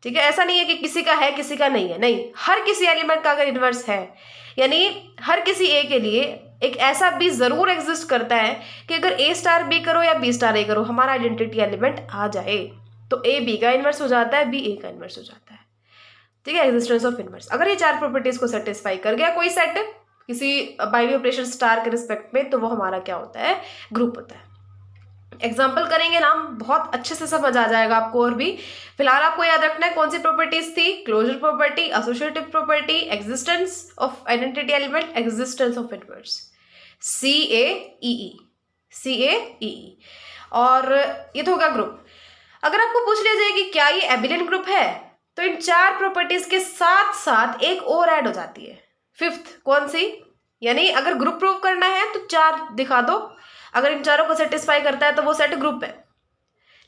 ठीक है, ऐसा नहीं है कि किसी का है किसी का नहीं है, नहीं, हर किसी एलिमेंट का अगर इनवर्स है, यानी हर किसी ए के लिए एक ऐसा बी जरूर एग्जिस्ट करता है कि अगर ए स्टार बी करो या बी स्टार ए करो, हमारा आइडेंटिटी एलिमेंट आ जाए, तो ए बी का इनवर्स हो जाता है, बी ए का इनवर्स हो जाता है। ठीक है, एग्जिस्टेंस ऑफ इनवर्स। अगर ये चार प्रॉपर्टीज को सेटिस्फाई कर गया कोई सेट किसी बाइनरी ऑपरेशन स्टार के रिस्पेक्ट में, तो वो हमारा क्या होता है, ग्रुप होता है। एग्जाम्पल करेंगे ना, बहुत अच्छे से समझ आ जाएगा आपको। और भी फिलहाल आपको याद रखना है कौन सी प्रॉपर्टीज थी, closure property, associative property, existence of identity element, existence of inverse, CAEE, CAEE। और ये तो होगा ग्रुप। अगर आपको पूछ लिया जाए कि क्या ये एबिलियन ग्रुप है, तो इन चार प्रॉपर्टीज के साथ साथ एक और ऐड हो जाती है, फिफ्थ। कौन सी, यानी अगर ग्रुप प्रूव करना है तो चार दिखा दो, अगर इन चारों को सेटिस्फाई करता है तो वो सेट ग्रुप है।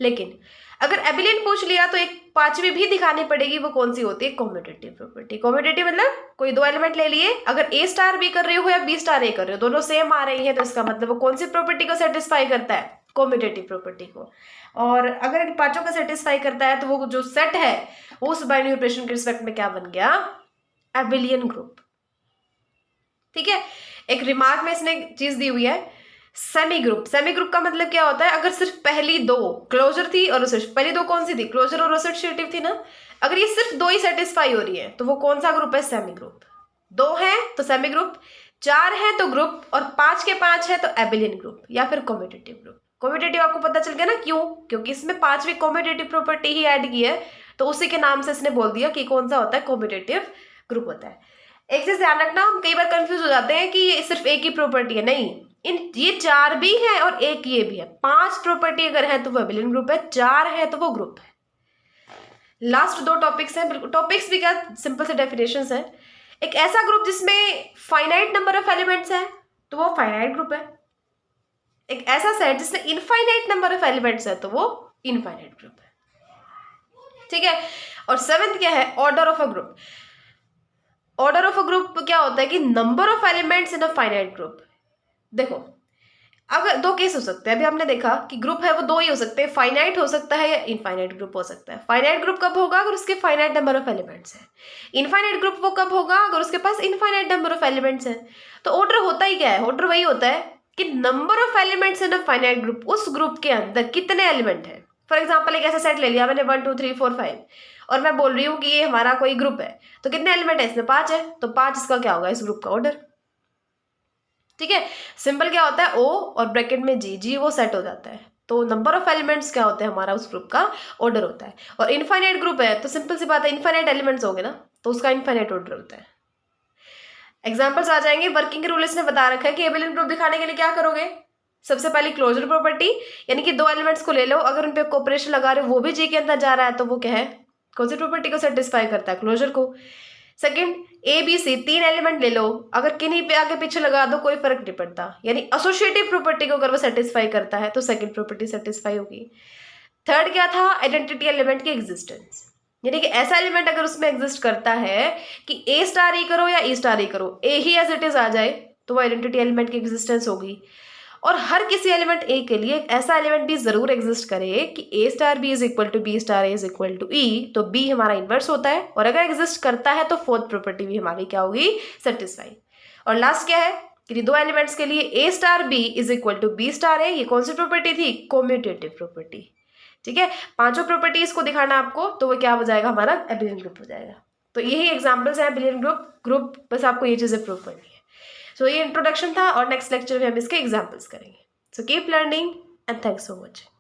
लेकिन अगर एबिलियन पूछ लिया तो एक पांचवी भी दिखानी पड़ेगी, वो कौन सी होती है, कॉम्यूटेटिव प्रॉपर्टी। कॉम्यूटेटिव मतलब कोई दो एलिमेंट ले लिए, अगर ए स्टार बी कर रहे हो या बी स्टार ए कर रहे हो, दोनों सेम आ रही है, तो इसका मतलब वो कौन सी प्रॉपर्टी को सेटिस्फाई करता है, कॉम्यूटेटिव प्रॉपर्टी को। और अगर इन पांचों को सेटिस्फाई करता है तो वो जो सेट है वो उस बाइनरी ऑपरेशन के रिस्पेक्ट में क्या बन गया, एबिलियन ग्रुप। ठीक है, एक रिमार्क में इसने चीज दी हुई है, सेमी ग्रुप। सेमी ग्रुप का मतलब क्या होता है, अगर सिर्फ पहली दो क्लोजर थी और पहली दो कौन सी थी, क्लोजर और एसोसिएटिव थी ना, अगर ये सिर्फ दो ही सेटिस्फाई हो रही है तो वो कौन सा ग्रुप है, सेमी ग्रुप। दो है तो सेमी ग्रुप, चार है तो ग्रुप, और पांच के पांच है तो एबिलियन ग्रुप या फिर कॉम्यूटेटिव ग्रुप। कॉम्यूटेटिव आपको पता चल गया ना, क्यों, क्योंकि इसमें पांचवी कॉम्यूटेटिव प्रॉपर्टी ही ऐड की है, तो उसी के नाम से इसने बोल दिया कि कौन सा होता है, कॉम्यूटेटिव ग्रुप होता है। एक चीज ध्यान रखना, हम कई बार कंफ्यूज हो जाते हैं कि ये सिर्फ एक ही प्रॉपर्टी है, नहीं, ये चार भी है और एक ये भी है। पांच प्रॉपर्टी अगर है तो वो एबिलियन ग्रुप है, चार है तो वो ग्रुप है। लास्ट दो टॉपिक्स हैं, बिल्कुल टॉपिक्स भी क्या, सिंपल से डेफिनेशंस है। एक ऐसा ग्रुप जिसमें फाइनाइट नंबर ऑफ एलिमेंट्स है तो वो फाइनाइट ग्रुप है। एक ऐसा सेट जिसमें इनफाइनाइट नंबर ऑफ एलिमेंट्स है तो वो इनफाइनाइट ग्रुप है। ठीक है, और सेवेंथ क्या है, order of a group. Order of a group क्या होता है कि number of elements in a finite group. देखो, अगर दो केस हो सकते हैं, अभी हमने देखा कि ग्रुप है वो दो ही हो सकते हैं, फाइनाइट हो सकता है या इनफाइनाइट ग्रुप हो सकता है। फाइनाइट ग्रुप कब होगा, अगर उसके फाइनाइट नंबर ऑफ एलिमेंट्स है। इनफाइनाइट ग्रुप वो कब होगा, अगर उसके पास इनफाइनाइट नंबर ऑफ एलिमेंट्स है। तो ऑर्डर होता ही क्या है, ऑर्डर वही होता है कि number of elements in a finite group, उस ग्रुप के अंदर कितने एलिमेंट है। फॉर एग्जाम्पल एक ऐसा सेट ले लिया मैंने 1 2 3 4 5, और मैं बोल रही हूँ कि ये हमारा कोई ग्रुप है, तो कितने एलिमेंट है इसमें, 5 है, तो 5 इसका क्या होगा, इस ग्रुप का ऑर्डर। ठीक है, सिंपल क्या होता है, ओ और ब्रैकेट में जी, जी वो सेट हो जाता है, तो नंबर ऑफ एलिमेंट्स क्या होता है, हमारा उस ग्रुप का ऑर्डर होता है। और इनफाइनाइट ग्रुप है तो सिंपल सी बात है, इनफाइनाइट एलिमेंट्स होंगे ना, तो उसका इनफाइनाइट ऑर्डर होता है। एग्जाम्पल्स आ जाएंगे। वर्किंग रूल इसने बता रखा है कि एबिलियन ग्रुप दिखाने के लिए क्या करोगे, सबसे पहले क्लोजर प्रॉपर्टी, यानी कि दो एलिमेंट्स को ले लो, अगर उन पे कोऑपरेशन लगा रहे हो वो भी जी के अंदर जा रहा है तो वो क्या है, कौन सी प्रॉपर्टी को सेटिस्फाई करता है, क्लोजर को। सेकंड, ए बी सी, तीन एलिमेंट ले लो, अगर किन्हीं पे आगे पीछे लगा दो कोई फर्क नहीं पड़ता, यानी एसोसिएटिव प्रॉपर्टी को अगर वो सेटिस्फाई करता है तो सेकंड प्रॉपर्टी सेटिस्फाई होगी। थर्ड क्या था, आइडेंटिटी एलिमेंट की एग्जिस्टेंस, यानी कि ऐसा एलिमेंट अगर उसमें एग्जिस्ट करता है कि ए स्टार ई करो या ई स्टार ई करो, ए ही एज इट इज आ जाए, तो वो आइडेंटिटी एलिमेंट की एग्जिस्टेंस होगी। और हर किसी एलिमेंट ए के लिए एक ऐसा एलिमेंट भी जरूर एग्जिस्ट करे कि A star B is equal to B star A is equal to E, तो बी हमारा इन्वर्स होता है, और अगर एग्जिस्ट करता है तो फोर्थ प्रॉपर्टी भी हमारी क्या होगी, सेटिस्फाई। और लास्ट क्या है कि दो एलिमेंट्स के लिए A star B is equal to B star A, ये कौन सी प्रॉपर्टी थी, कोम्यूटेटिव प्रॉपर्टी। ठीक है, पांचों प्रॉपर्टीज को दिखाना आपको, तो वो क्या हो जाएगा, हमारा एबिलियन ग्रुप हो जाएगा। तो यही एग्जांपल्स हैं एबिलियन ग्रुप, बस आपको ये चीजें प्रूव करनी है। सो ये इंट्रोडक्शन था, और नेक्स्ट लेक्चर में हम इसके एग्जांपल्स करेंगे। So keep learning and thanks for watching.